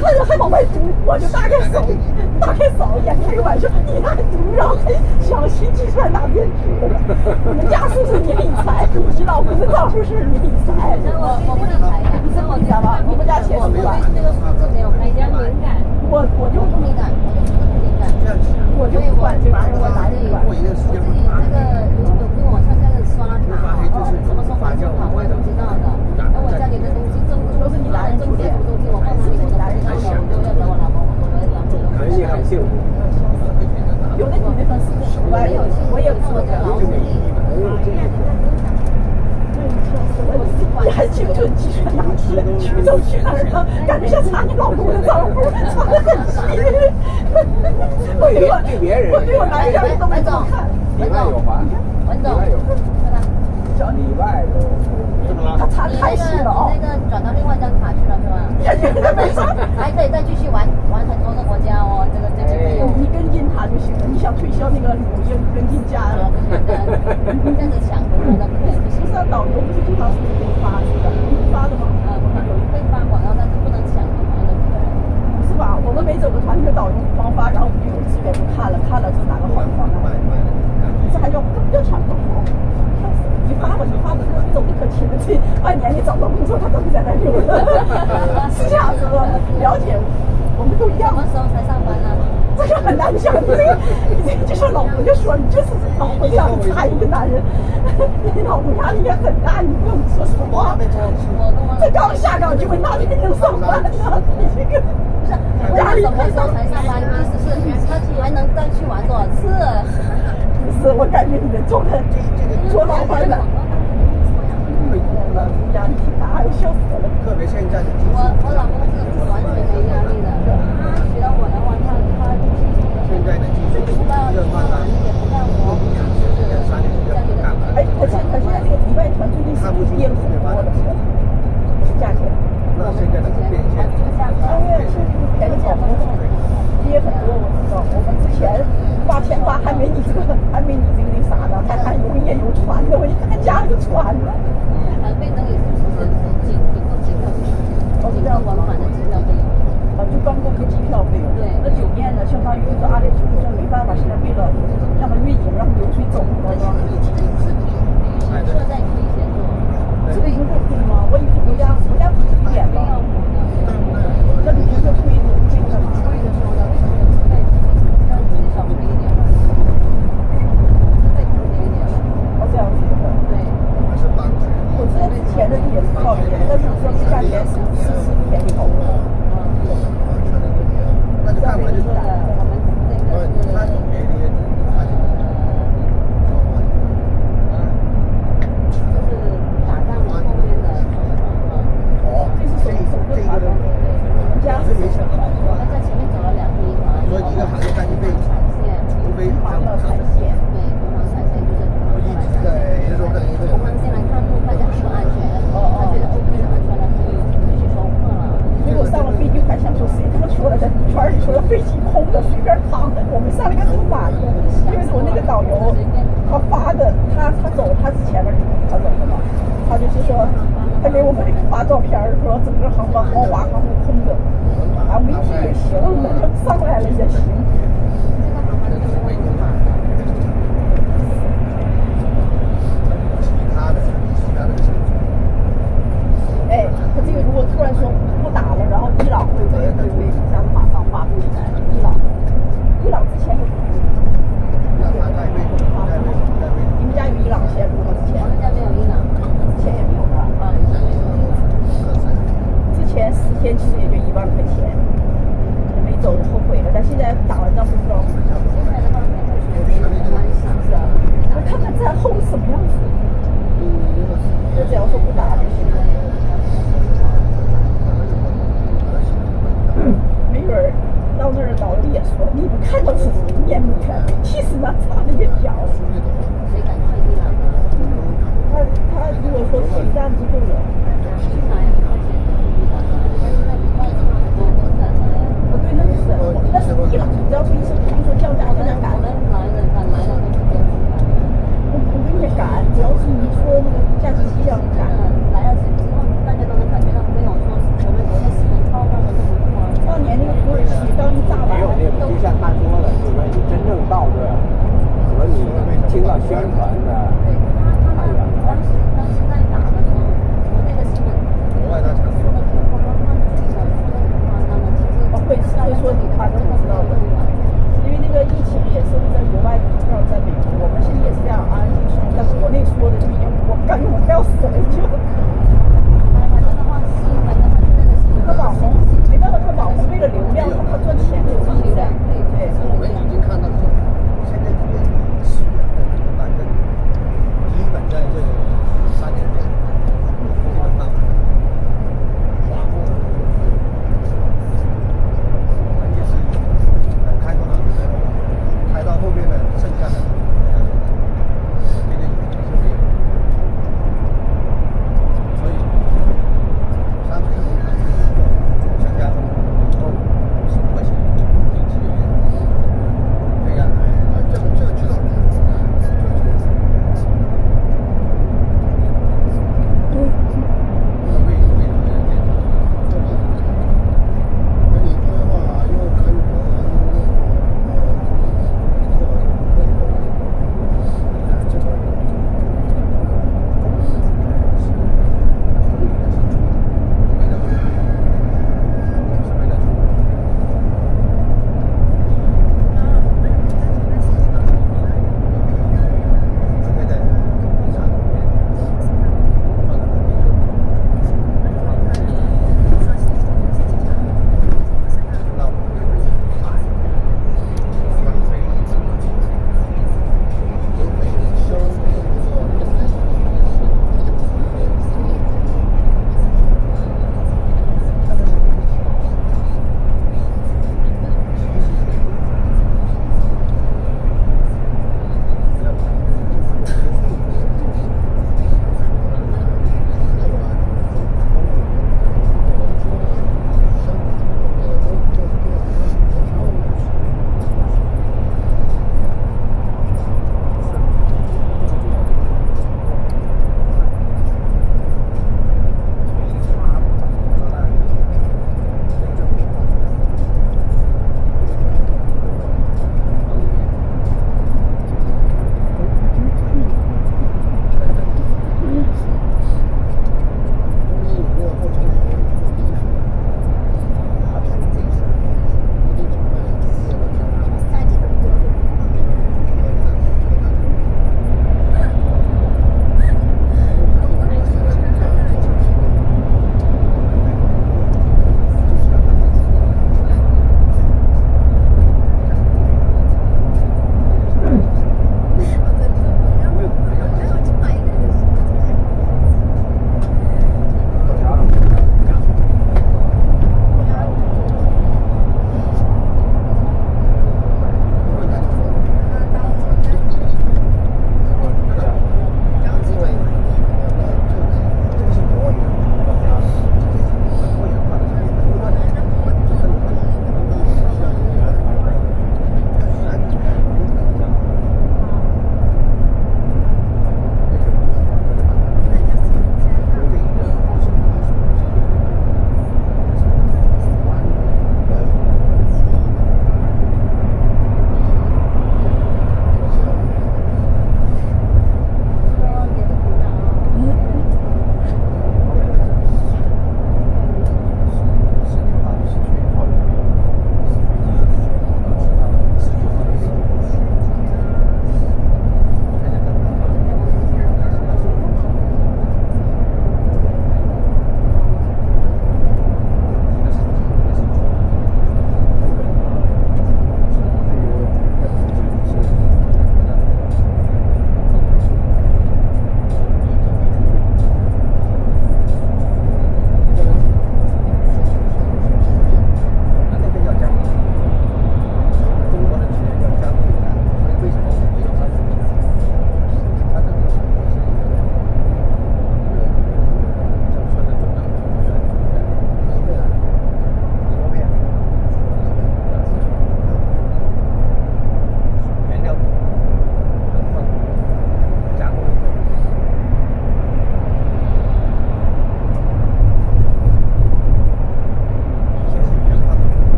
看着还往外堵，我就大概扫眼开个玩笑，你还堵，然后还详细计算哪边去了。你们家是不是你理财？你老公的账户是你理财？我不理财的，你是不理财吗？你们家钱是吧？这个数字没有比较敏感，我就不敏感，我就不管这玩意儿，我哪里管？我自己那个如果给我上这样刷卡，什么时候还钱卡我也不知道的。然后我家里的东西都是你拿人挣钱，东西我放哪里我都不知道的，我都要找我老公，我要找我老公。很幸福。有的你那份是我也做的，你还精准计算哪去曲走去哪儿了？感觉像查你老公的账户，查得很细。我对我男人都没怎么看。里外有还，文总，叫里外有。他查太细了哦。那个转到另外一张卡去了是吧？没错，还可以再继续玩很多个国家哦，这个没有。你跟进他就行了。你想推销那个旅游，跟进家人。这样子抢很多的客人。其实导游不是经常是可以发的，发的吗？有可以发广告，但是不能抢很多的客人。是吧？我们每走个团，那个导游方发，然后我们就有资源就看了这是哪个好地方，这还叫抢客户？你发吧，你走的可勤了，这2年你找到工作，他都不在那溜了，是这样子的。了解，我们都一样。什么时候才上班呢？这个很难讲，你这个就是老婆就说，你就是老婆这样差一个男人，你老婆压力也很大，你不用说实话。这刚下岗就会哪里能上班呢？你这个压力什么时候才上班？意思是他还能再去玩多少次？不是，我感觉你们做老板的，压力挺大，笑死了。特别现在的我老公是完全没压力的，他娶到我的话，他现在的技术不到也不到我哎，可现在这个迪拜团最近是跌了很多的价钱。那现在的变现，因为是便宜好多，跌很多，我知道。我们之前8800还没你这个那啥呢，还有也有船的，我一看加了个船呢。变成也是机票往返的机票费用。就光顾个机票费用。对。那酒店呢，相当于是阿联酋这没办法，现在为了让它运营，让流水走了，是吧？设在可以先做。这个已经够亏吗？我以为国家不低点了。那旅行社亏的，这个干嘛？亏的时候呢，让自己少亏一点。哦，这样子的。对。我知道之前的也是靠别人，但是说价钱是便宜好多。那就看我就我们那个就是打仗后面的这是手个团的，我们家是没想到，我们在前面走了2批团，说一个行业干一辈子，除非黄的海鲜，对，红航海鲜就是红航线来看路，看起来很安全，他觉得 OK 的安全了，可以继续收客了。结果上了飞机还想说谁他妈说了，在圈里说的飞机空的，随便躺的，我们上了个很满的，因为我那个导游他发的，他走他是前面他走的嘛，他就是说他给我们发照片说整个航班豪华航空空的，啊，我们一听也行，上来了也行。哎，他这个如果突然说不打了，然后伊朗会一下子马上发布起来。伊朗之前有，你们家有伊朗线路吗？之前？我们家没有伊朗，之前也没有的。之前10天其实也就1万块钱，没走后悔了。但现在打完仗不知道。现在的话，是啊，我看看战后什么样子。我只要说不打就行。没准儿到那儿导游也说，你不看到是面目全非，其实那长了一个角。谁敢去伊朗？他如果说停战之后的，对，那是伊朗，只要说一声，比如说降价降价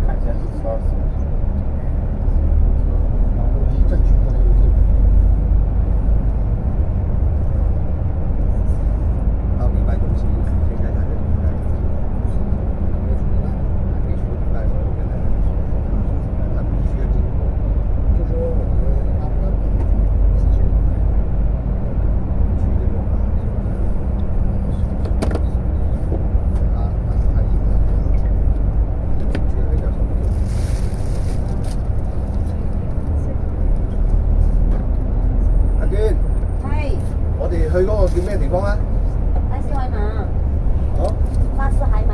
看起来是12时。离镇区可能有近。到礼拜中心，现在他在礼拜中心，没出礼拜，他可以出礼拜的时候跟他说，他必须要经过。就说我们阿布达比去这个嘛，他一个去那个叫什么？阿娟，係我哋去嗰個叫咩地方啊？拉斯海馬，啊，拉斯海馬，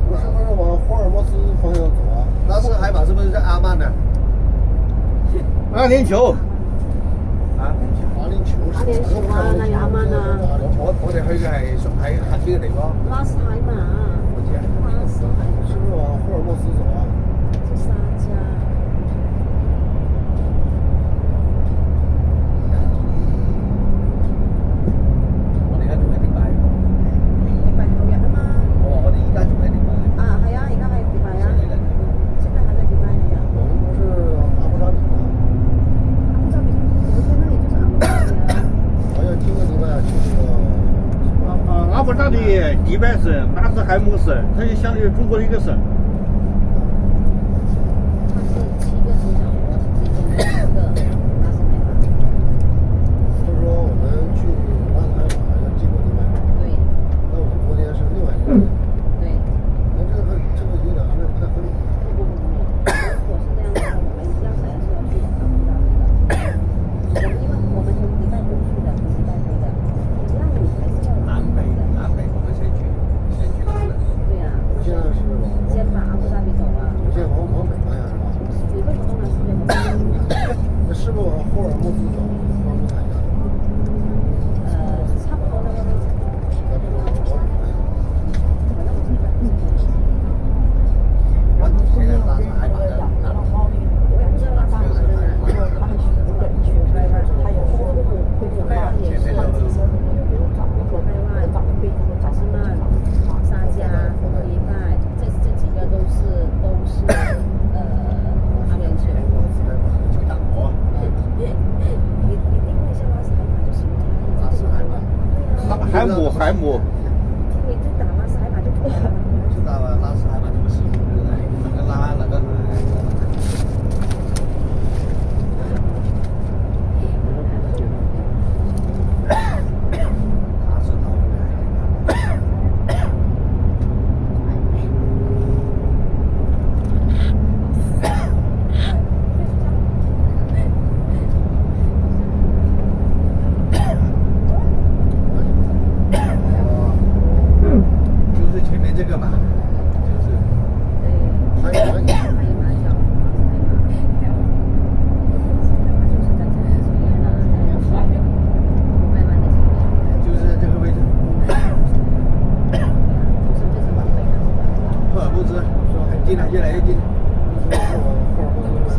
不是往霍尔莫兹方向走啊？拉斯海马是不是在阿曼呢？阿联酋，啊？阿联酋是。阿聯酋啊，那有阿曼啊，我哋去嘅係屬喺近邊嘅地方，拉斯海馬，我知啊。拉斯海馬是不是往霍尔莫兹走啊？是沙加，我哋而家仲喺迪拜，迪拜後日啊嘛，我哋而家仲喺迪拜，啊係啊，而家係迪拜啊，現在現在還在迪拜係啊，我们不是阿布扎比吗？阿布扎比，我在那裡就是阿布扎比啊，好像今个礼拜去那个阿布扎比迪拜省、拉斯海姆省，它就相当于中国的一个省。它是7個首长国其中的一個拉斯海馬，就是说我们去拉斯海马要经过迪拜，對那我们昨天是另外一个地方，對。那这个有点安排不太合理。不，如果是这样的话，我们一样还是要去阿布扎比的。因为我们从迪拜过去的，从迪拜回的，一样你还是要南北的。南北，我们先去哪里？对呀、我现在是往先把阿布扎比走了。我现在往北方向是吧？你为什么东南西北不走？那是不是往霍尔莫兹走？往出看一下。差不多那个位置。那不是往北方向。反正我现在我现在拉斯海马的哪里？我也不知道拉萨马在哪里。他很喜欢本区，他也是会做饭，也是自己生活有给我找，我台湾、找被子，找塔斯曼、沙加、迪拜，这几个都是阿联酋。去打磨，你定位一下拉斯海马就行了。拉斯海马，海姆，你就打拉斯海马就可以了。知道啊，拉斯海马怎么形容的？那个拉那个。他是到就是前面这个嘛，就是对，还有蛮远。还有马角，就是在这个前面了，慢慢的前面，就是这个位置，就是往北了，是吧？赫尔木兹很近了，越来越近。就是往霍尔莫兹方向。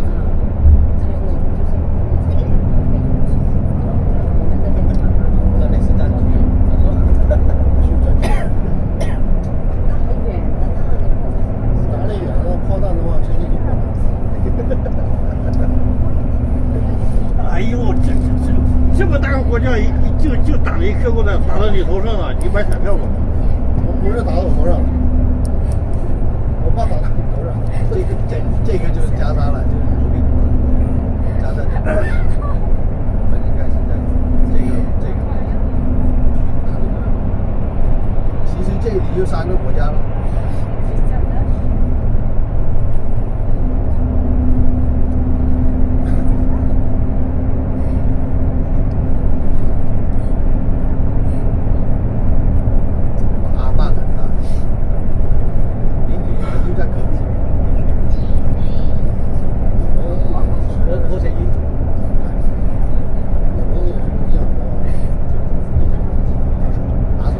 那里是战区，他说。去战区。那很远的，那哪里远了？炮弹的话直接就过来。哎呦，这么大个国家，就打了一颗过来，打到你头上了，你买彩票吧？我不是打到我头上，我爸打到你头上。这个就是加沙了，就是罗宾国，加沙地区。我们应该是在这个，其实这里就3个国家了。阿曼的啊，就在隔壁。头前晕。我们也是一样的，拿走。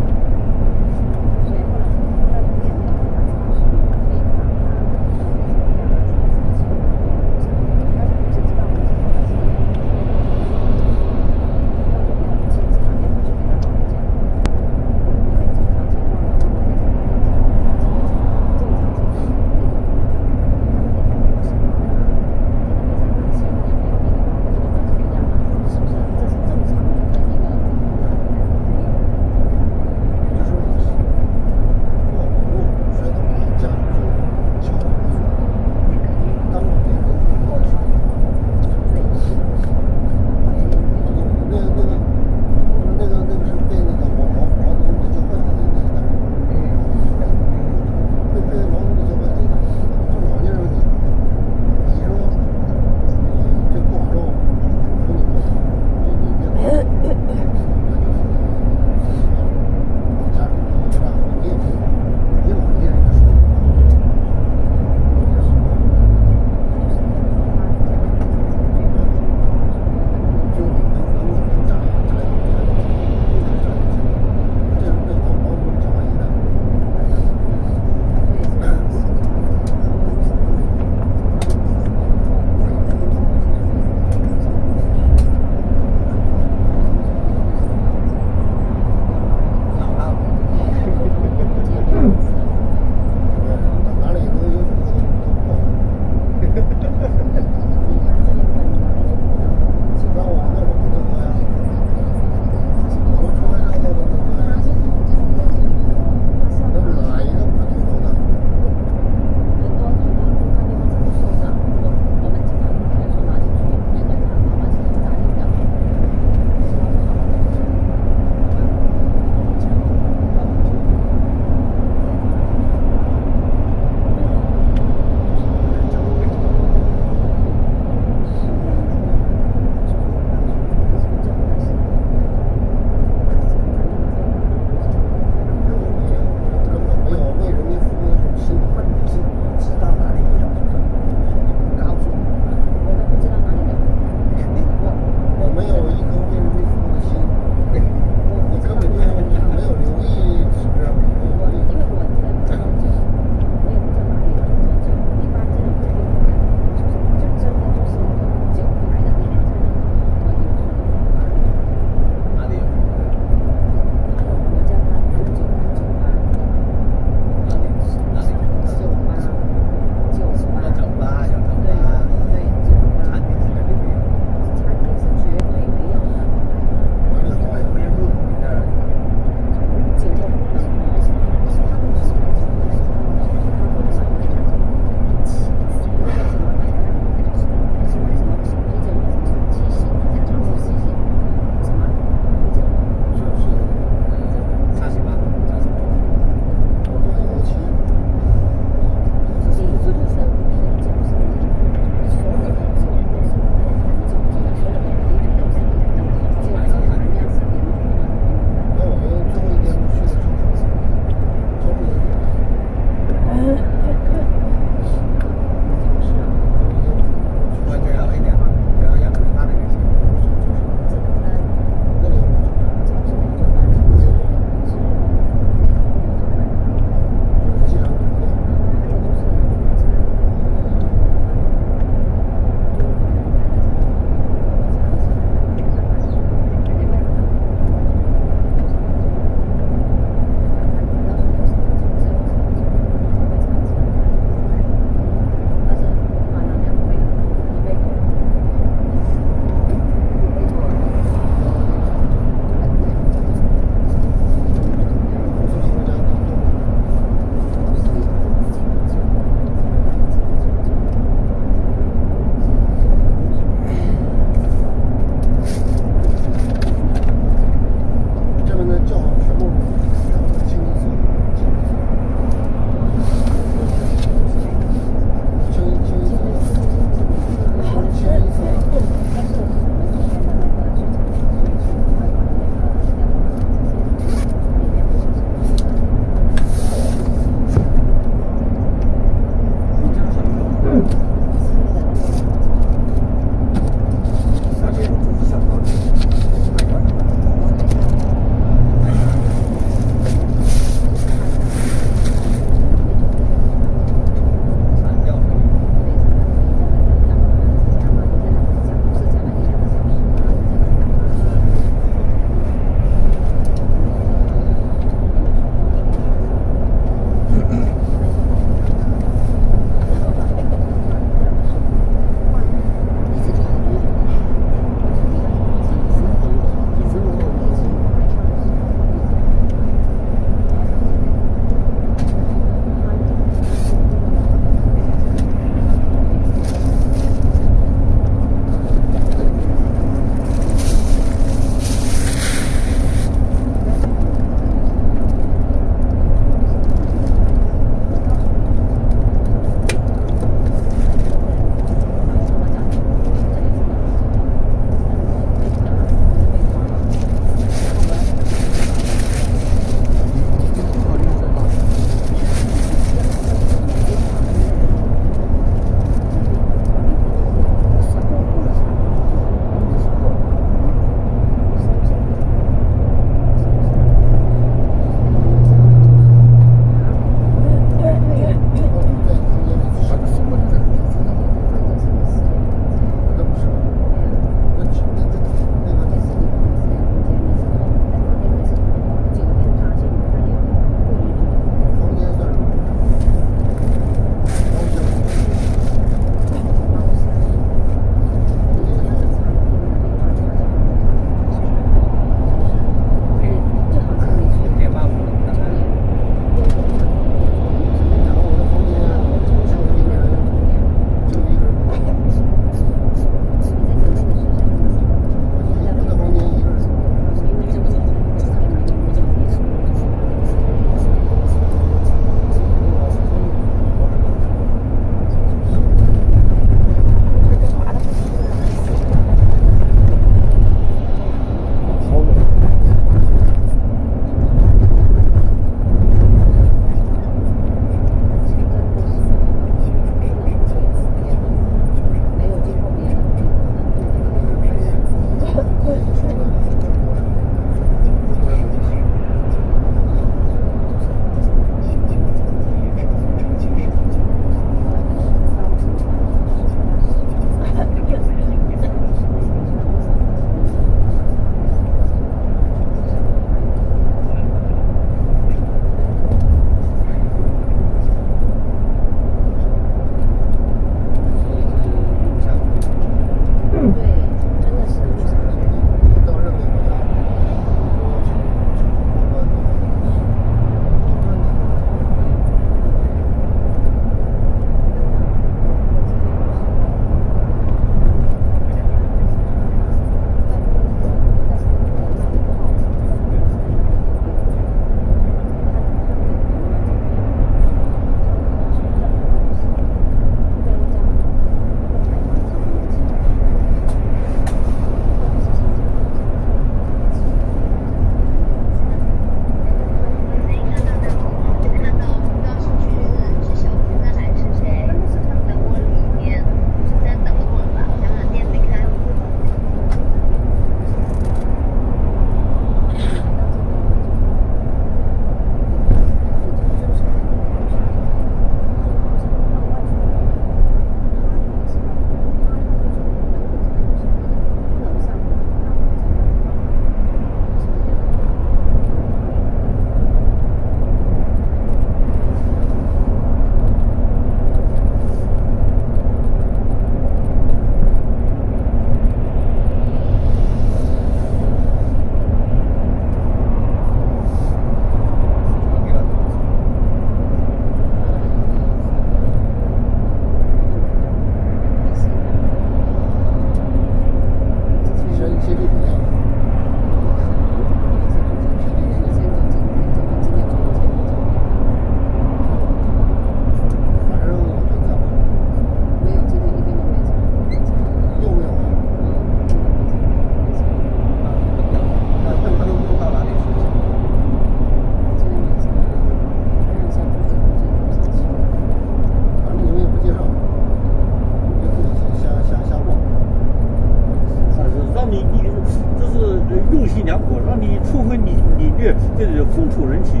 活，让你充分领略这个风土人情，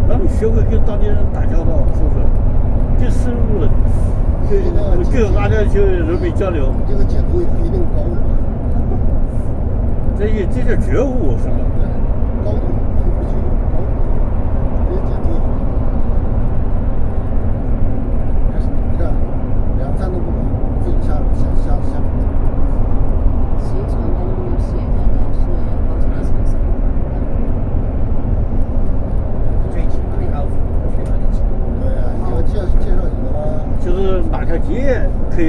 让你学会跟当地人打交道，是不是？更深入的跟阿联酋人民交流。这个解读有一定高度。这叫觉悟，是吧？对，高度，高度，这解读。你看，2、3都不管，自己下。行程当中有写着的是好几个城市。最近还要去哪里吃？对呀，你要介绍几个吗？就是哪条街可以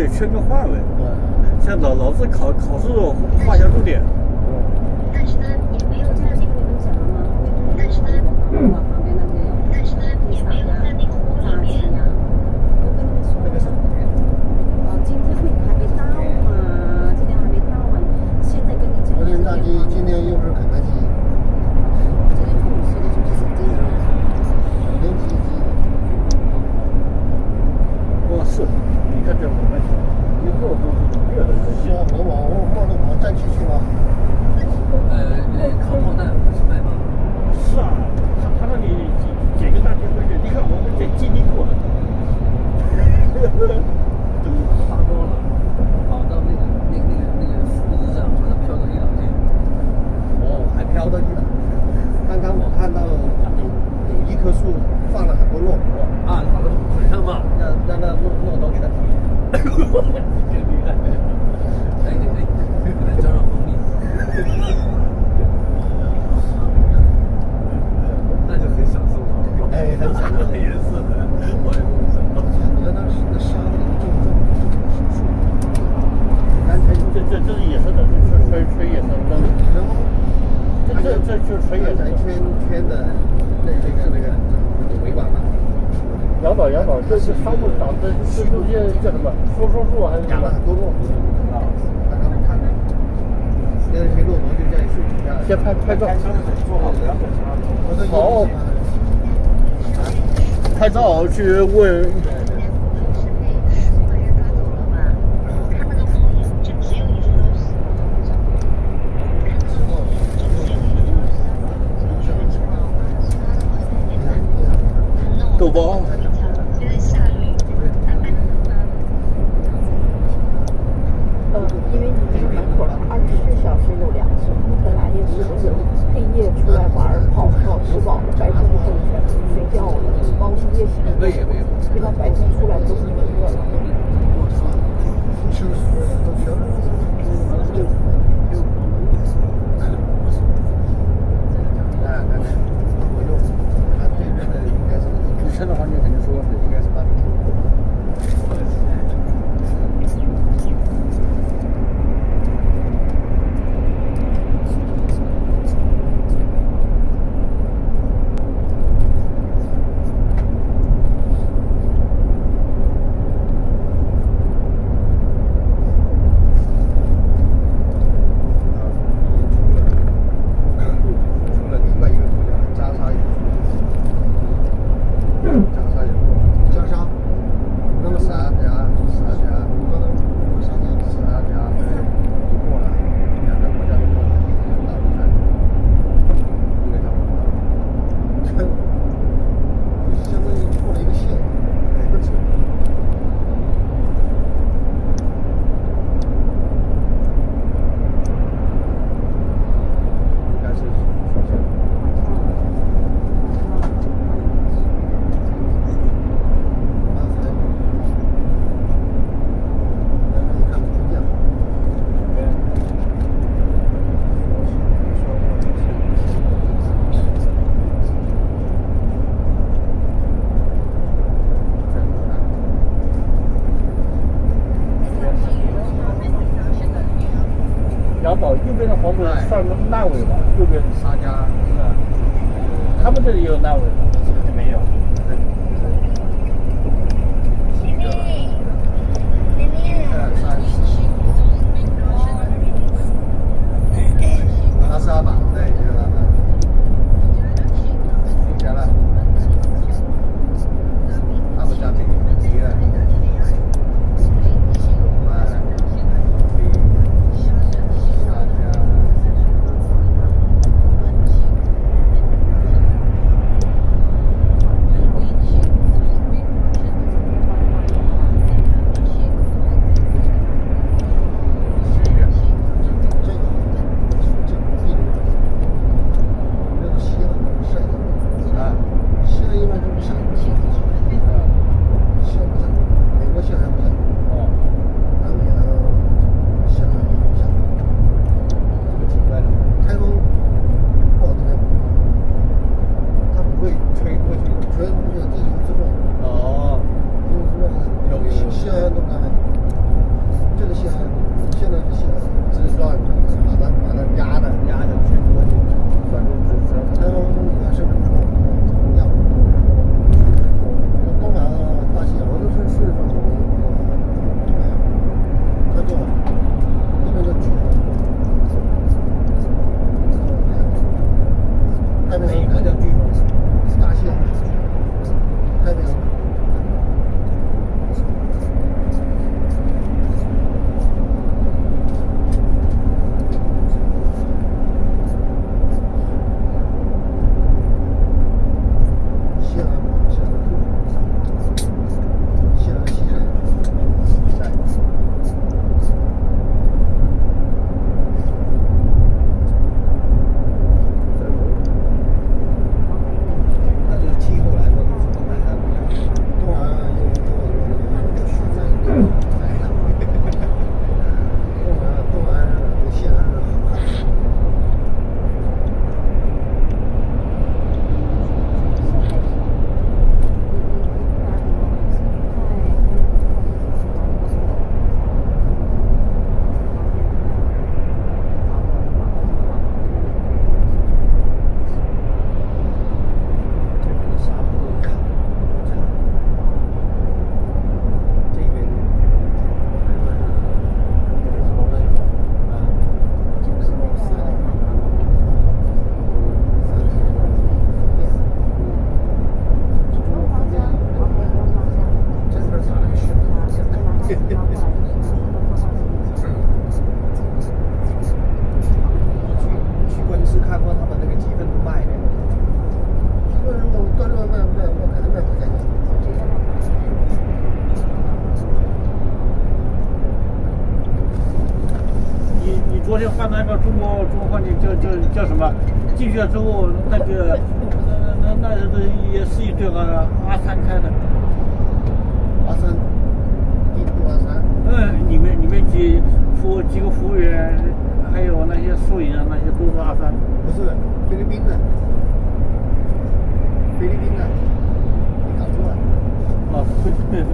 圈个范围。对。像老师考试画下重点。但是呢，也没有在那个你们讲了吗？但是呢，旁边那个有，但是呢，也没有在那个炸鸡呀。我跟你们说了，今天还没到嘛，今天还没到嘛，现在跟你讲。昨天炸鸡，今天又是肯德基。今天中午吃的就是这个。肯德基鸡。哇，是，你看这我们一路都是越来越近。我往战区去吗？烤炮弹不是卖吗？是啊，他让你捡个大机会去，你看我们这经历过了。发光了，跑到那个树枝上，把它飘到伊朗去。哦，还飘到伊朗。刚刚我看到有一棵树放了很多骆驼啊，把它捆上嘛，让那骆驼给它提。挺厉害。来浇上蜂蜜。那就很享受了。哎，很享受，也是的，我也很享受。你看那沙子重，干脆这是野生的，这纯野生的。这就是纯野生的。圈的那个围板嘛。杨导，这是沙漠长的，这东西叫什么？说树还是什么？养了很多骆驼啊，让他们看的。那些骆驼就在树底下。先拍照。好。拍照去问。豆包。因为你这个门口24小时有粮食，你本来也是黑夜出来玩跑吃饱了，白天就可以全睡觉了，包括夜行的，一般白天出来都是因为饿了。主持的话，你肯定说应该是8天。杨导，右边的黄土上个烂尾吧，右边沙家，他们这里也有烂尾吗？没有。拉沙吧，对，就是他们。别了，他们家这个敌人。为什么到这个卖肯定卖不价钱？你昨天换那个中国饭店叫什么？进去了之后那个那也是一对阿三开的。阿三，印度阿三。里面几个服务员，还有那些收银啊，那些都是阿三。不是菲律宾的，你搞错了。啊，对。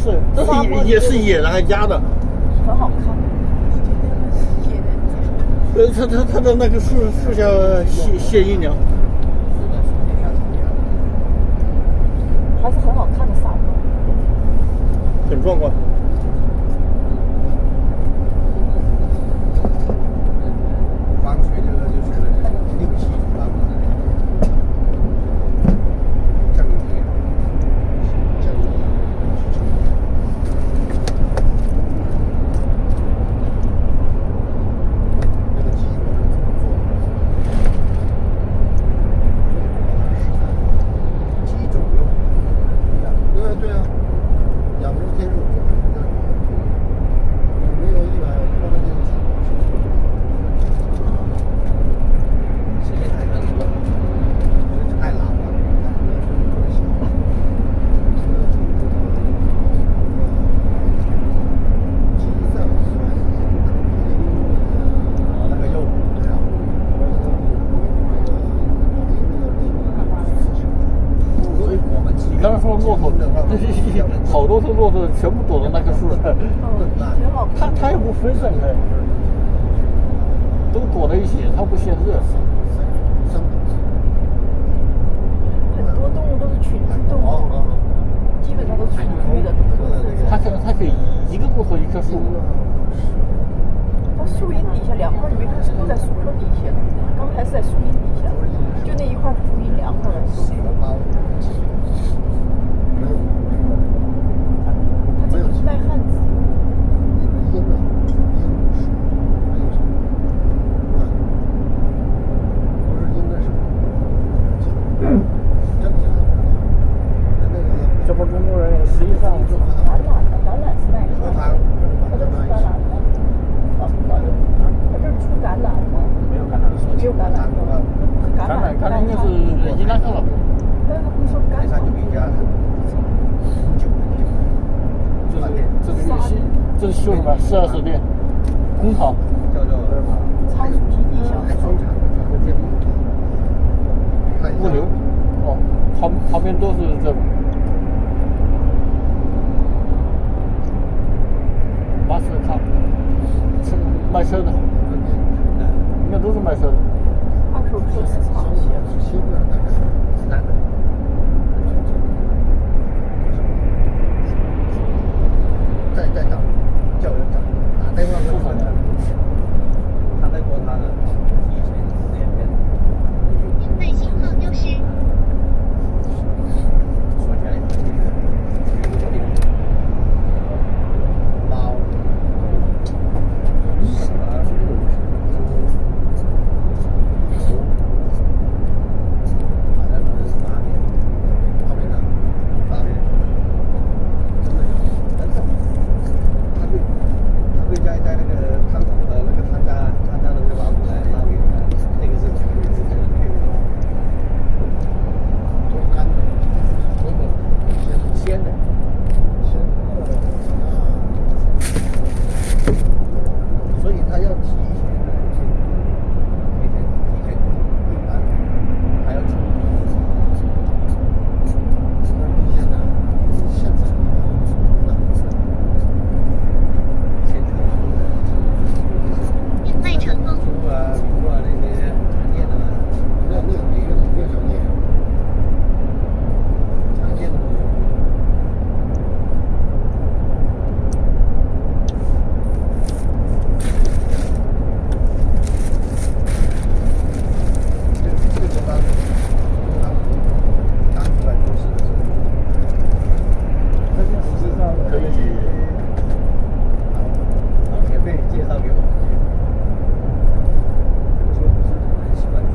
是，这是也是野的还压的，很好看。他的那个树下谢姨娘，还是很好看的沙漠，很壮观。防水这个就是6、7方的，降低。刚刚说骆驼，好多头骆驼全部躲到那棵树上，它也不分散开，都躲在一起，它不嫌热。群动物，基本上都群居的。它是一个木头一棵树。它树荫底下2块，你没看是都在树棵底下，刚才是在树荫底下，就那一块树荫2块的树。它这个是带汉字。这帮中国人实际上是橄榄是带的，它这是橄榄的，它这是出橄榄的，没有橄榄树，没有橄榄的，橄榄应该是伊拉克了。但是他不是说橄榄，这是修什么？424店，工厂，叫做仓储基地小生产的建筑。物流，哦，旁边都是这。巴士卡，是卖车的，应该都是卖车的。二手车市场写的。在找，叫人找，打电话问他，他在过他的以前2遍。应对信号丢失。说起来，猫，蛇，反正都是大便，真的有，真的。他会在那个汤桶的那个汤渣的那个老虎来捞给你看，这个是干的，鲜的，所以他要提前订单，还要定位成功。猪啊、牛啊那些常见的嘛，那个没有常见，常见的东西。这个当出来都是的时候，这件实际上可以。老前辈介绍给我。说不是很喜欢去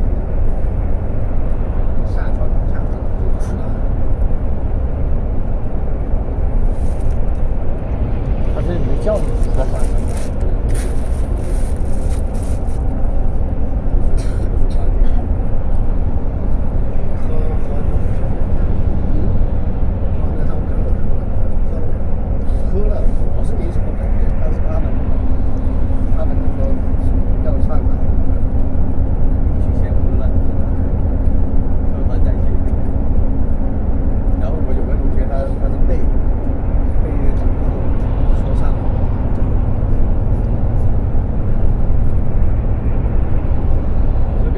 下船就吃了。他这没叫你在船上。喝了，我是没什么感觉，但是他们就说要上来，去先喝了，喝完再去。然后我有个同学他是被讲课说上，特别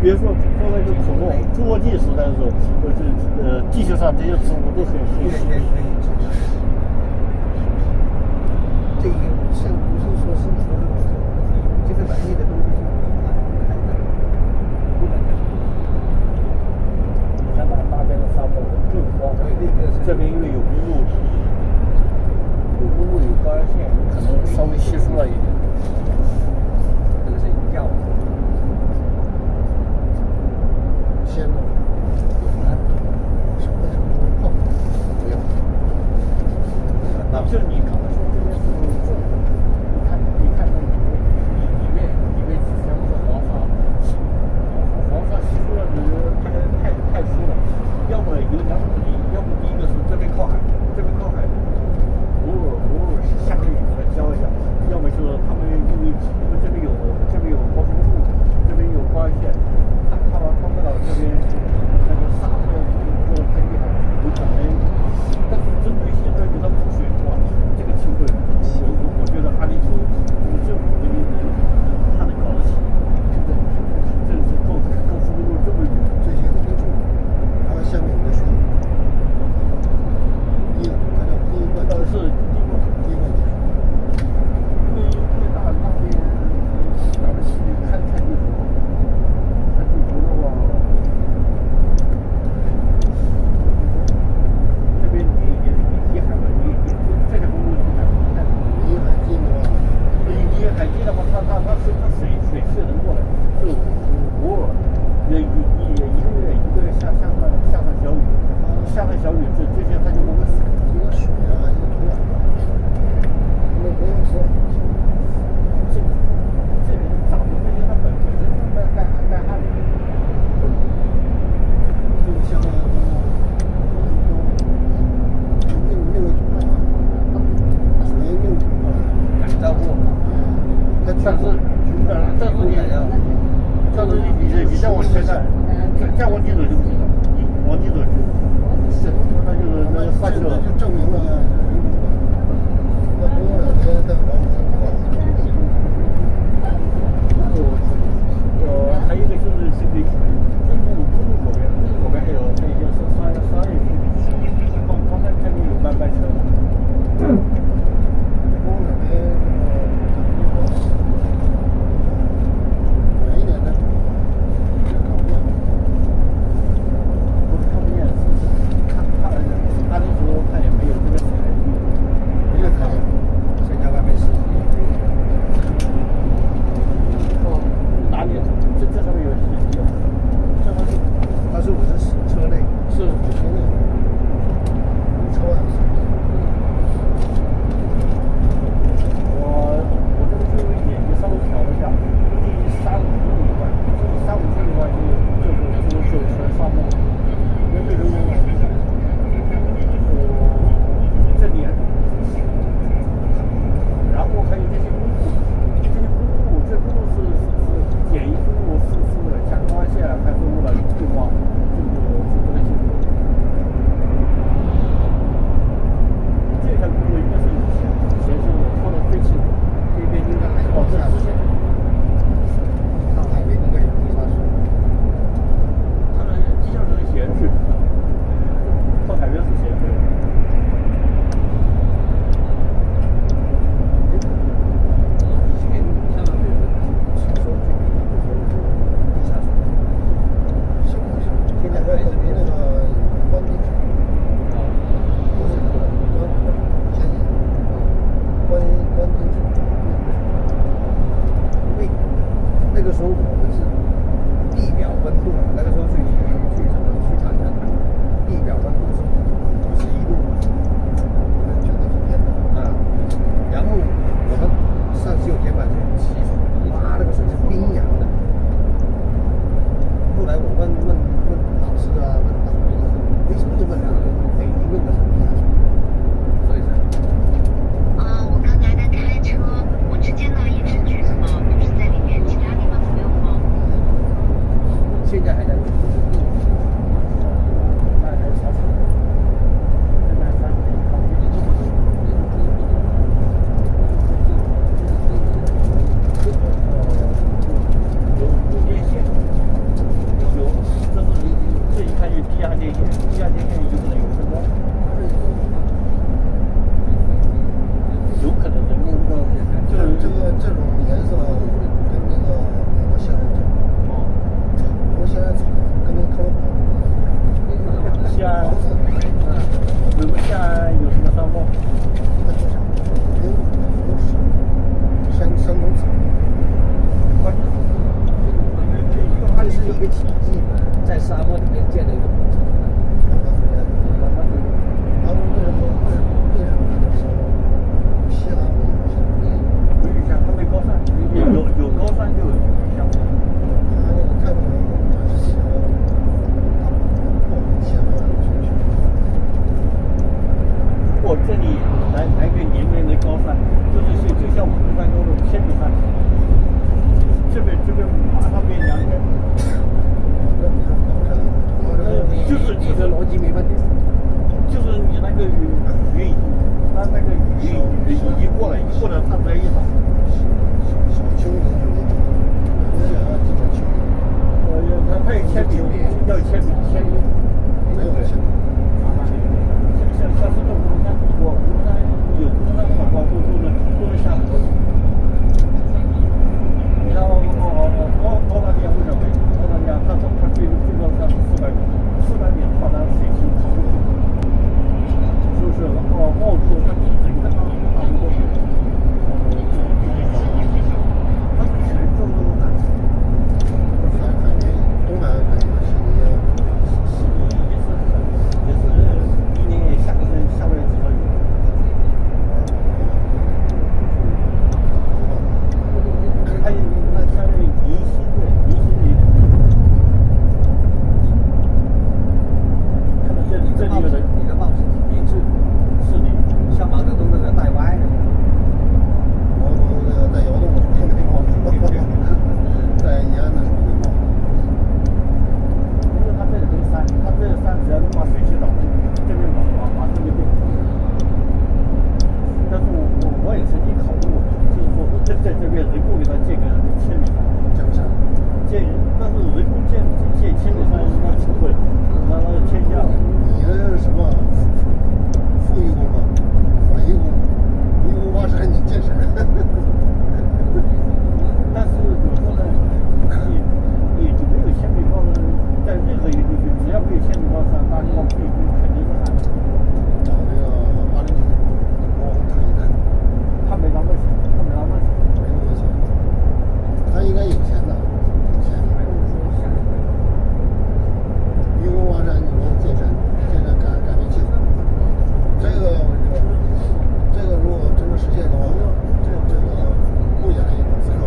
比如说在那个恐龙侏罗纪时代的时候，地球上这些植物都很稀。这个像不是说是这个光线可能稍微稀疏了一点。这个是一样的。鲜的，什么泡？不要。就你刚才说这边是重，你看那里面之前不是黄沙稀疏了，太疏了。要么有两种原因，要么第一个是这边靠海，偶尔下个雨来浇一下，要么就是他们因为这边有高速公路，这边有光线，他们到这边那个沙漠做的太厉害，有可能。但是针对现在给他补水的话，这个成本，我觉得阿联酋政府这边他能搞得起。这是高速公路这么远，这些都住，它下面有个水，它叫第一罐，是第一罐技术。因为那边咱们去看地图的话，这边离海嘛，这条公路离海太远。离海近的话，离海近的话，它水是能过来，就偶尔一个月下上小雨，这些它就能够死。一个水啊，一个土壤，没有说。这里长的这些，它本身就是干旱的。就像运了土啊，属于运土啊，改造过。它但是你再往前看，再往前走就不行了，往前走就，那就是那个翻车。就证明了人工的，那不用2天再往前换。还有一个就是这个公路左边还有一个是商业区，刚才看见有慢车。公路那边远一点的，看不见。不是看不见，是看阿联酋它也没有这个财力，没有太阳，现在外面是。哪里？这上面有写，这上面它是我是车内，是车内，车外是。我这个最后一点就稍微调了一下，第3-5公里外，这3-5公里外就全沙漠，原对人工了。这点，然后还有这些公路，这公路是简易公路，是加光线还是为了对望，这个不太清楚。这条公路应该是以前是拖得飞起的，这边应该还有这之前看海边应该有地下水。它的地下水是咸水，靠海边是咸水。以前他们有人说这边地下水，现在还有那个关进水，不是前几关进水，因为那个时候我们是地表温度，那个时候去长江看，地表温度是51度，全都是天的。啊，然后我们上洗手间嘛就洗水，哇，那个水是冰凉的。后来我问老师啊，问导游为什么这么凉？北京用的是地下水，所以是。我刚才在开车，我只见到一只橘子猫，就是在里面，其他地方都没有猫。现在还在用。那还是啥车？现在啥车？有电线，有，这一看就是地下电线，地下电线有可能有分光，有可能人工的，这种颜色跟那个我们现在我们现在跟那个西安，我们西安有什么商贸？它就像山，就像我们山东的千里山，这边马上变2天。就是逻辑没问题。就是你那个云，那个云一过来，它直接一倒。小丘陵是那种，几条丘陵。它有千米，要千米。没有千米。像是那武陵山，武陵山有武陵山那么高，都能下来。你像澳大利亚为什么？澳大利亚它最高山是400米，400米的话它水汽跑不出。就是澳洲它整个大陆都是，它是全州都南。海边东海岸悉尼也是一年也下不了几个雨。还有那像银溪的，看到这里有人。你的报纸名字是的，像毛泽东那个带歪的，毛泽东那个带窑洞的没报，在延安的时候没报。因为它这里没山，它这个山只要能把水汽导进，这边马上就变。但是我也曾经考虑过，就是说在这边人工给它建个千里山，但是人工建千里山那成本，那天价。你那是什么？富裕工吧，反义工，愚公挖山你建山。但是怎么说呢？也就没有千米高的，在任何一个地区，只要没有千米高山，大地方不一定肯定是旱。找这个80米跟我谈一谈。他没那么想，没那么钱，他应该有钱的，有钱。愚公挖山，你说建山改变气候，这个如果真的实现的话，这个不亚于马斯克，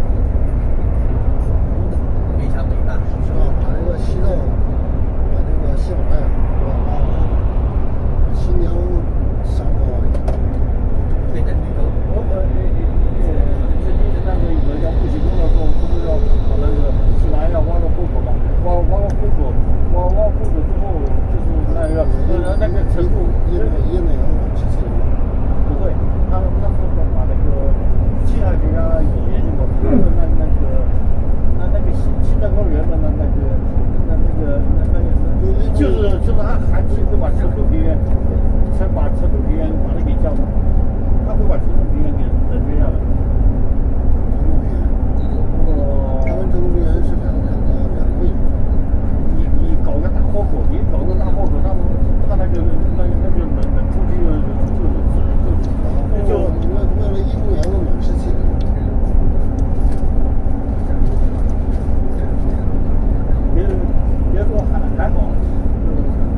非常伟大，是吧？把这个西藏，把这个喜马拉雅，是吧？把新疆沙漠变成绿洲。最近那个有个叫布吉公的时候，不是要把那个喜马拉雅挖个户口嘛？挖个户口，挖户口之后，就是那个程度，印度洋时期的不会，他是把那个气象学家也研究过，那个青藏高原的就是它寒气会把成都平原把它给降了，它会把成都平原给冷却下来。台湾成都平原是两个位置。你搞个大豁口，它那个冷空气就为了印度洋的暖湿气。别说还好，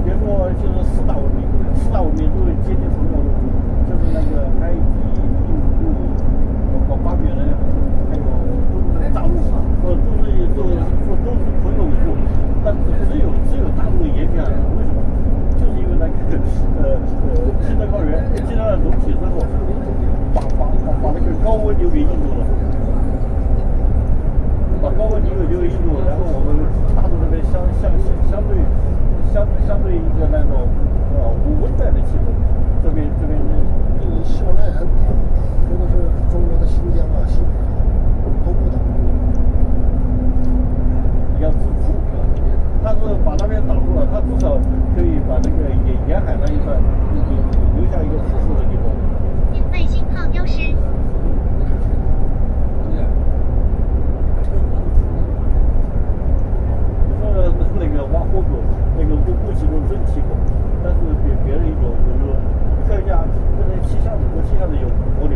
别说就是4大文明都是接近朋友，就是那个埃及、印度、巴比伦，还有大陆啊，都是朋友为主，但只有大陆沿边，为什么？就是因为那个青藏高原进了隆起之后，把那个高温留给印度了。把高温留给印度，然后我们大陆这边相对一个那种温带的气候，这边喜马拉雅如果是中国的新疆啊、西北啊，都不挡。要自足，他是把那边挡住了，他至少可以把这个沿海那一段留下一个富庶的地方。定位信号丢失。那个挖豁口，那个不启动真气口，但是别人有，比如说你看一下，这边气象组有，我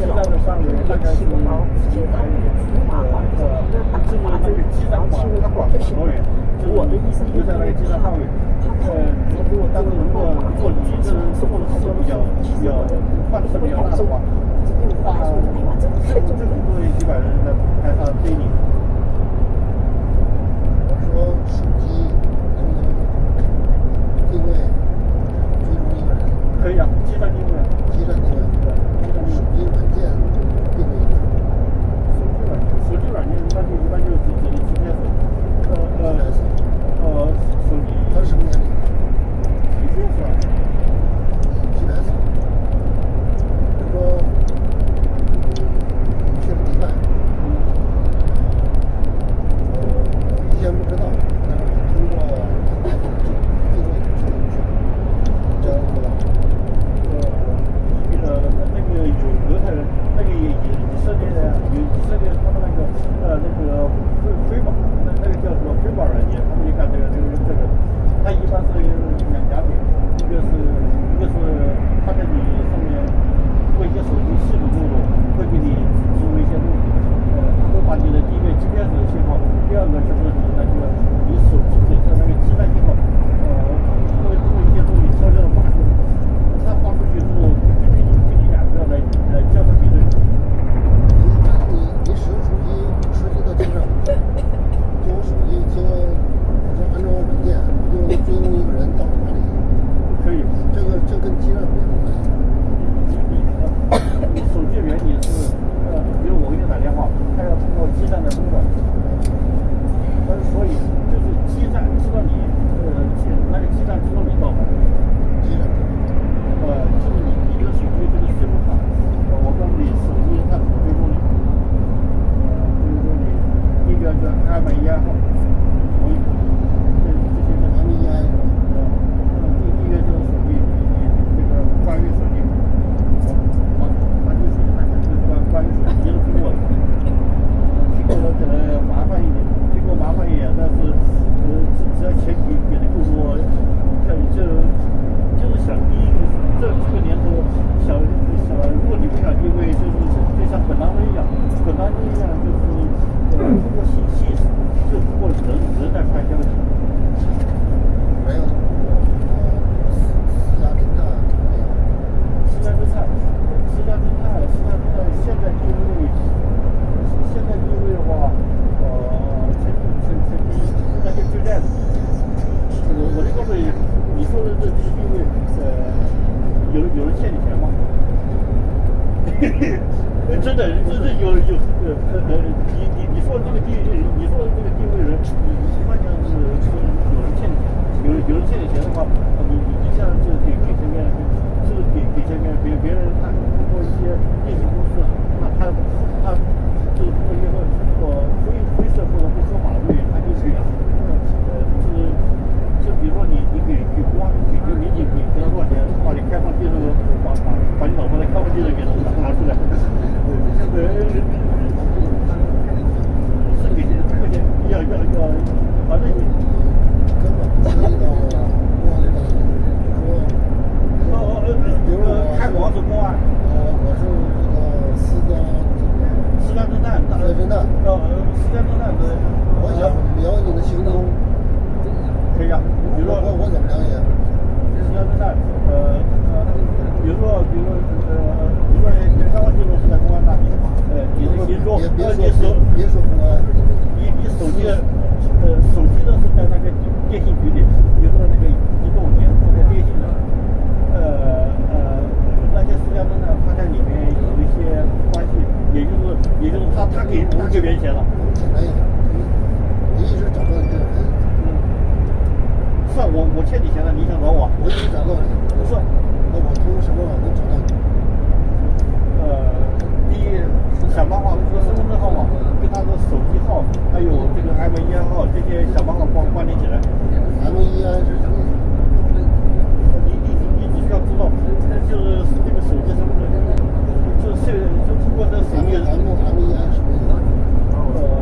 基站的范围大概是100米，这么那个基站管它管很多人，就在那个基站范围。但是如果你这做的事比较范围比较大的话，这么多几百人在台上追你。我说手机能不能定位追踪一个人？可以啊，基站定位。基站定位，手机软件定位一个人。手机软件一般就是指的 GPS。手机它是什么原理 ？GPS 啊。GPS。比如说，你去了迪拜，以前不知道，但是通过定位知道去，这样做到。那个犹太人，那个以色列的，他们那个飞宝，那个叫什么飞宝软件，他们就干这个，它一般是两点，一个是它在你上面做一些手机系统录入，会给你植入一些录入，会把你的第一个 GPS 的信号，第二个就是你手机本身那个基站信号，会通过一些东西悄悄的发出去，它发出去之后，根据两个来交叉比对。你使用手机实际的基站，就我手机接，我说安装软件，我就能追踪一个人到哪里。可以。这跟基站没什么关系。手机原理是，比如我给你打电话，它要通过基站的通道，所以就是基站知道你，那个基站知道你到哪里。基站。就是你这个手机这个信号卡，我告诉你手机它怎么追踪你，第一个叫M1号，这些叫 M1I 是吧？第一个就是手机，这个关于手机，关于手机大概就是关于手机的苹果的，苹果的可能麻烦一点，苹果麻烦一点，但是只要钱给的够多，就是想第一这个年头想，如果你不想定位，就像本单位一样，就是通过信息，就通过人在拍消息。没有。私家侦探。私家侦探现在定位的话，那就在我就告诉你，你说的这定位，有人欠你钱吗？真的有你说的这个定位人，你发现是有人欠你钱，有人欠你钱的话，你这样就给前面，就是给前面别人他通过一些电信公司，他就是通过一些灰色或者不合法的东西，他就去就比如说你给公安给民警给他多少钱，把你开放地址把你老婆的开放地址给他拿出来，是给这个钱要，反正你根本不涉及到公安的，比如说开广是公安，我是这个私家侦探，私家侦探是，我想了解你的行踪。可以啊，比如说我怎么了解？私家侦探，比如说你开放记录是在公安那里，你说别说公安，你手机的是在那个电信局里，比如说那个移动联或者电信的，那些私家侦探他在里面有一些关系，也就是他给别人钱了。简单一点，你一直找到你这个人。是我欠你钱了，你想找我？我已经找到你。不是，那我通过什么网能找到你？第一想办法，身份证号码跟他的手机号，还有这个 M1号这些想办法关联起来。M1I 是什么意思？你只需要知道，就是这个手机身份证，就通过这手机。M1I 什么意思？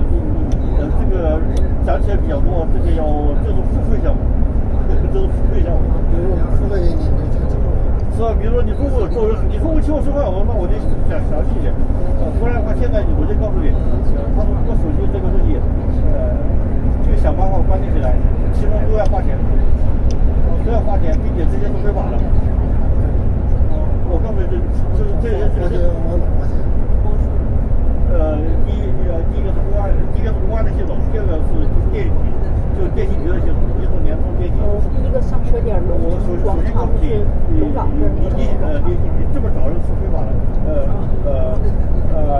说实话，那我就讲详细一点。不然的话，现在我就告诉你，他说我手机这个东西，就想办法关闭起来，其中都要花钱，都要花钱，并且这些是非法的。我告诉你，这些花钱往哪花钱？第一个是公安的系统，第二个是电信局的系统，移动、联通、电信。第一个上车点我首先告诉你，你这么找人是非法的，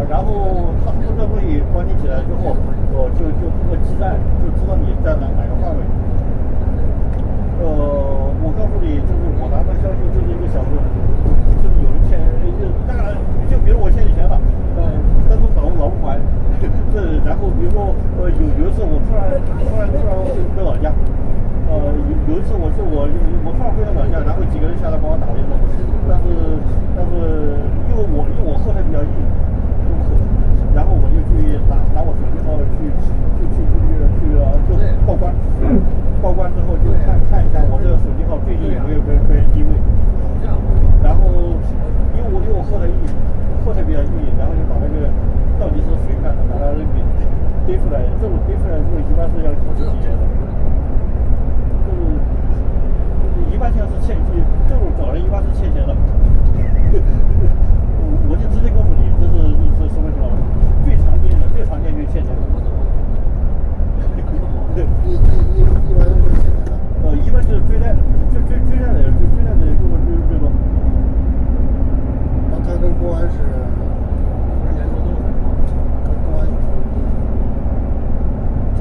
然后他从这东西关闭起来之后，我就通过基站就知道你在哪个范围。我告诉你，就是我拿到消息就是一个小时，就是有人欠，当然就比如我欠你钱了，但是老不还，然后比如说有一次我突然回老家，有一次我突然回到老家，然后几个人下来帮我打电话，但是因为我后台比较硬，然后我就去拿我手机号去报关，报关之后就看一下我这个手机号最近有没有被人定位，然后因为我后台比较硬，然后就把那个到底是谁干的，把它给逮出来，这种逮出来之后一般是要经济结的，就是一般性是欠钱，这种找人一般是欠钱的，我就直接告诉你，这是什么情况？最常见就是欠钱。一般是欠钱的。一般就是追债的，追债的最多。他跟公安是。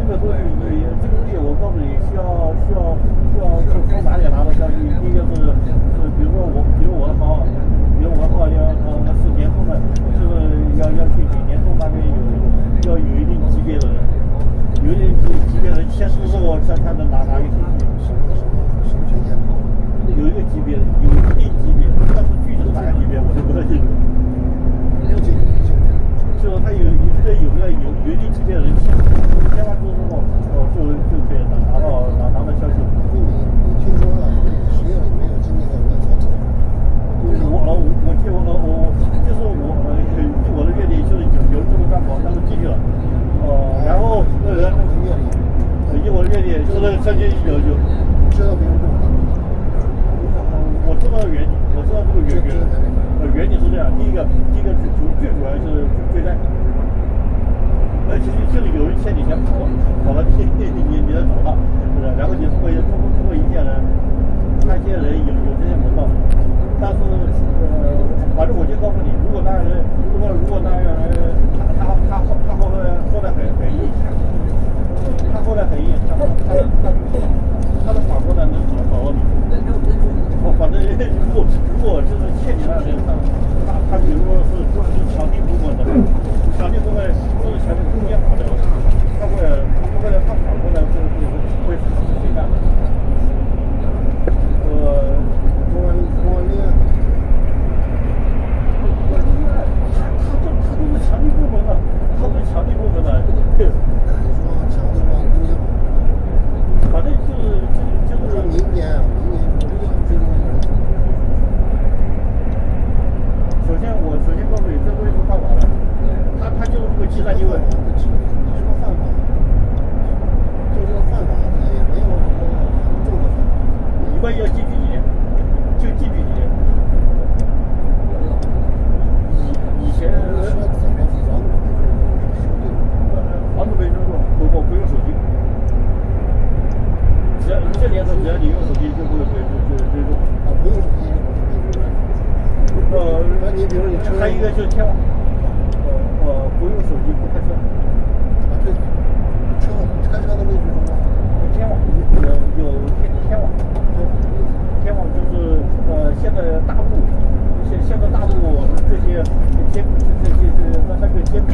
这个东西我告诉你，需要从哪里拿到消息？第一个是比如我的号，是联通的，就是要去给联通那边要有一定级别的人，有一定级别的人签署之后才能拿一个信息。什么权限？有一个级别，有一定级别，但是具体是哪个级别我就不太清楚。就是他有一定级别的人签完之后，就可以拿到消息。你听说了？实际上你没有经历过我操作。就是据我的阅历，就是有这么干过，但是进去了。然后以我的阅历，就是曾经有。知道别人这么干？我知道原理，我知道这个原理是这样。第一个最主要是追债。就是有人欠你钱跑了，你来找他，然后你通过一些人，看一些人有这些门道，但是反正我就告诉你，如果那人他后来很硬，他后来很硬，他的法国呢能找到你，反正如果就是欠你那人，他比如说是强力部门的，就是全是公检法的，他会来他法国呢会是谁干的？公安立案。他都是强力部门的，他是强力部门的。你说强力部门公检法？反正就是明年我就想追究那个人。首先告诉你，这东西是犯法的。他就是这个计算机问题。你说犯法，就是犯法的也没有什么很重的犯法。一般要进去几年，就进去几年。以前说怎么房子被征收，不用手机。这年头只要你用手机就会被追踪。啊，不用手机就不会被追踪。那你比如你还有一个就是天网。不用手机不开车。啊，对，开车都没追踪过。天网有天网，天网就是现在大陆这些那个监控，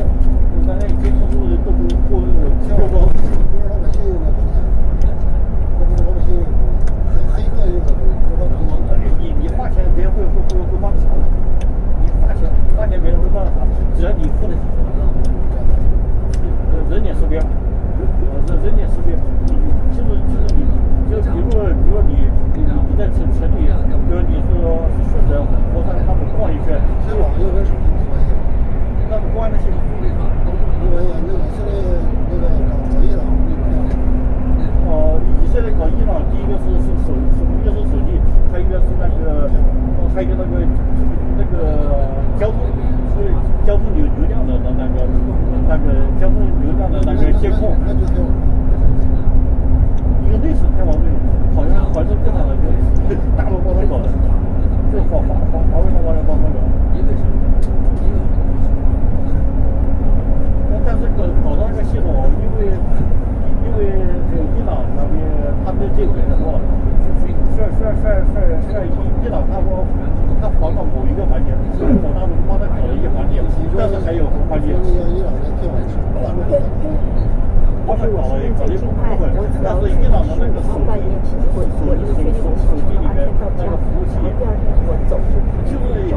那监控都不是老百姓用的东西，那不是老百姓用的东西，黑客用的东西，不是老百姓用的。你花钱别人会帮你查的，你花钱别人会帮你查，只要你付得起。人脸识别嘛，人脸识别，就是你，就比如说你在城里，比如你是顺着佛山他们逛一圈，又跟手机没关系。那关的系统没关系，那以色列那个搞伊朗以色列搞伊朗，第一个是手机，还有一个是那个交通流量的那个交通流量的那个监控。那就挺。一个类似天网队，好像环州电脑的就大陆帮他搞的，就华为上帮他搞。但是搞到那个系统，因为伊朗那边他们这个很多了，是伊朗他防到某一个环节，所以大陆帮他搞了一个环节，但是还有环节。伊朗的天网是帮他搞了一部分，但是伊朗的那个手机里面那个服务器，就是伊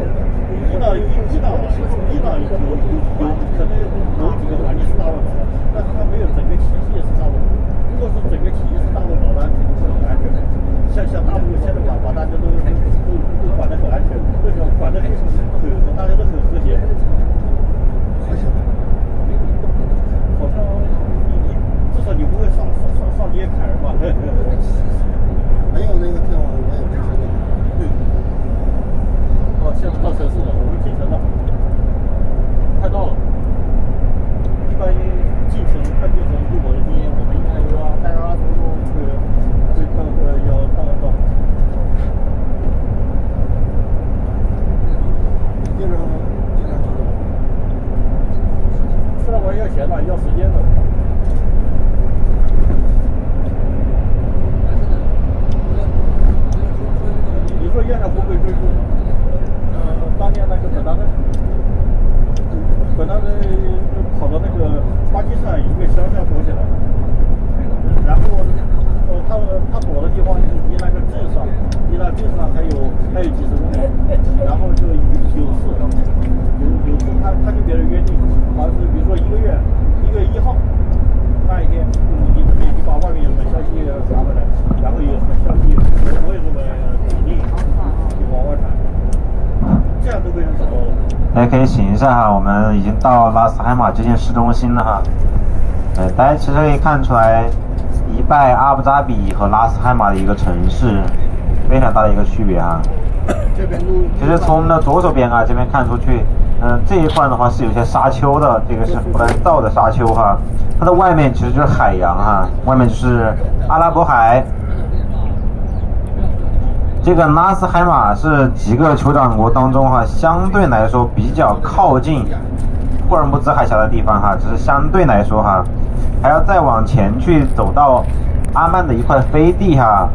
朗有可能某几个环节是大陆搞的，但是它没有整个体系是大陆搞的。如果是整个体系是大陆搞的，肯定是很安全的。像大陆现在把大家都管得很安全，管得很大家都很和谐。好像至少你不会上街砍人吧？没有那个天网，我也不知道。现在到城市了，我们进城了，快到了。一般进城快进城，以我的经验，我们应该要大约20分钟要到。经常吃了玩要钱的，要时间的。你说燕山不会追踪？当年那个本来跑到那个巴基斯坦一个乡下躲起来，然后他躲的地方离那个镇上还有几十公里，然后就有次他跟别人约定，好像是比如说1月1号那一天，你把外面有什么消息传回来，然后有什么消息我有什么指令，你往外传，这样都被人找到了。大家可以醒一下哈，我们已经到拉斯海马接近市中心了哈。大家其实可以看出来，迪拜、阿布扎比和拉斯海马的一个城市非常大的一个区别哈。其实从我们的左手边啊这边看出去，这一块的话是有些沙丘的，这个是胡兰造的沙丘哈。它的外面其实就是海洋哈，外面就是阿拉伯海。这个拉斯海马是几个酋长国当中哈，相对来说比较靠近霍尔木兹海峡的地方哈，只是相对来说哈，还要再往前去走到阿曼的一块飞地哈，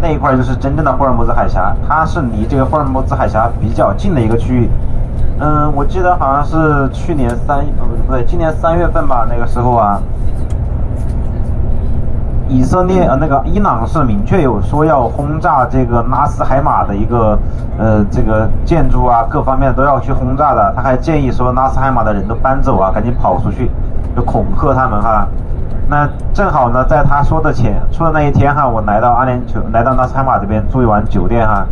那一块就是真正的霍尔木兹海峡，它是离这个霍尔木兹海峡比较近的一个区域。我记得好像是今年3月份吧，那个时候啊。以色列那个伊朗是明确有说要轰炸这个拉斯海马的一个这个建筑啊，各方面都要去轰炸的。他还建议说拉斯海马的人都搬走啊，赶紧跑出去，就恐吓他们哈。那正好呢，在他说的那一天哈，我来到来到拉斯海马这边住一晚酒店哈，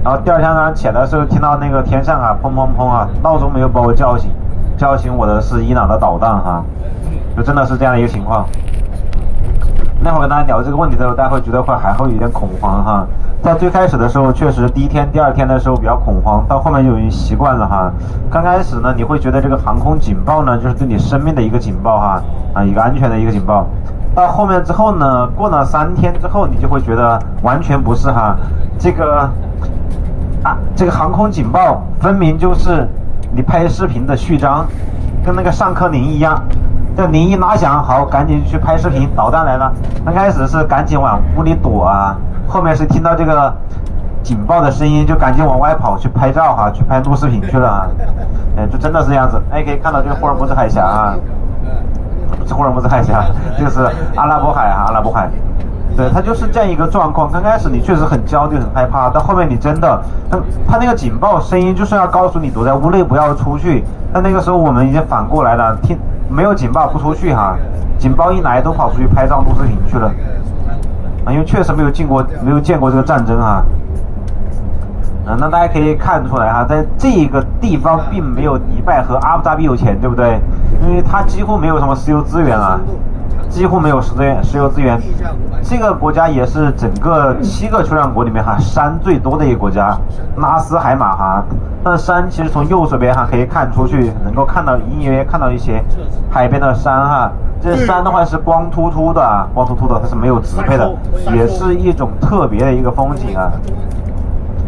然后第二天早上起来的时候听到那个天上啊砰砰砰啊，闹钟没有把我叫醒我的是伊朗的导弹哈，就真的是这样的一个情况。那会儿跟大家聊这个问题的时候，大家会觉得还会有点恐慌哈。在最开始的时候，确实第一天、第二天的时候比较恐慌，到后面就已经习惯了哈。刚开始呢，你会觉得这个航空警报呢，就是对你生命的一个警报哈，一个安全的一个警报。到后面之后呢，过了3天之后，你就会觉得完全不是哈。这个航空警报分明就是你拍视频的序章，跟那个上课铃一样。这铃一拉响，好，赶紧去拍视频，导弹来了。刚开始是赶紧往屋里躲啊，后面是听到这个警报的声音，就赶紧往外跑去拍照哈，去拍录视频去了啊。就真的是这样子。可以看到这个霍尔木兹海峡啊，不是霍尔木兹海峡，这个是阿拉伯海啊，阿拉伯海。对，它就是这样一个状况。刚开始你确实很焦虑、很害怕，到后面你真的，它那个警报声音就是要告诉你躲在屋内不要出去。但那个时候我们已经反过来了，没有警报不出去哈，警报一来都跑出去拍照录视频去了，因为确实没有见过这个战争哈。那大家可以看出来哈，在这个地方并没有迪拜和阿布扎比有钱，对不对？因为它几乎没有什么石油资源啊，几乎没有石油资源。这个国家也是整个7个酋长国里面哈山最多的一个国家，纳斯海马哈。那山其实从右手边哈可以看出去，能够看到隐隐约看到一些海边的山哈。这山的话是光秃秃的，它是没有植被的，也是一种特别的一个风景啊。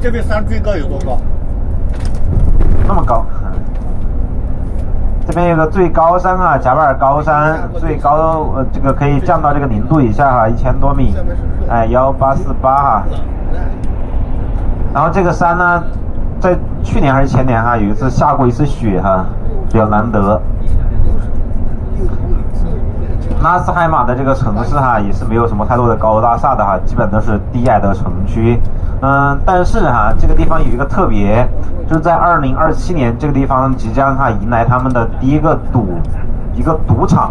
这边山最高有多高？那么高。这边有个最高山啊，贾巴尔高山，最高这个可以降到这个0度以下哈，1000多米，哎，1848哈。然后这个山呢，在去年还是前年哈，有一次下过一次雪哈，比较难得。纳斯海马的这个城市哈，也是没有什么太多的高楼大厦的哈，基本都是低矮的城区。但是哈，这个地方有一个特别，就是在2027年这个地方即将哈迎来他们的第一个赌场。